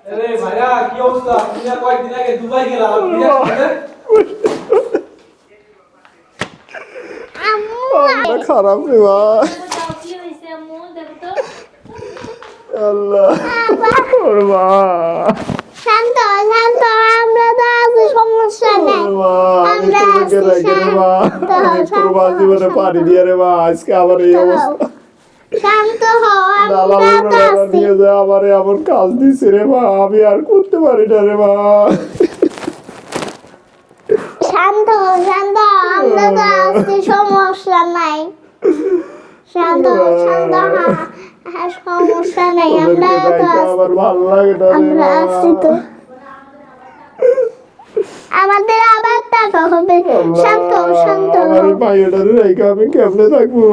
আরে ভাইয়া কি অবস্থা? তুমি না কয়েকদিন আগে দুবাই গেলা, বিদেশ থেকে? আম্মু খারাপ রে ভাই কি হইছে আম্মু দেখো তো আল্লাহ ওর মা শান্ত শান্ত আমরা তো আছি সমস্যা নাই আমি আমরা তোকে রেখে রে মা আমি প্রবাস জীবনে পানি দিয়ে রে মা আজকে আমার এই অবস্থা শান্ত হও দালাল আমরা তো বেড়া আছি নিয়ে যায় আমার এমন কাজ দিছে রে মা আমি আর করতে পারি না রে মা শান্ত হও শান্ত হও আমরা তো আছি সমস্যা নাই শান্ত হও শান্ত হও সমস্যা নাই আমরা ওদেরকে তো দেখতে আছি আমার ভালো লাগে না রে আমরা মা আছি তো আমাদের আবার টাকা হবে শান্ত হও শান্ত আমার হও এই মাইয়াটারে রেখে আমি কেমনে থাকবো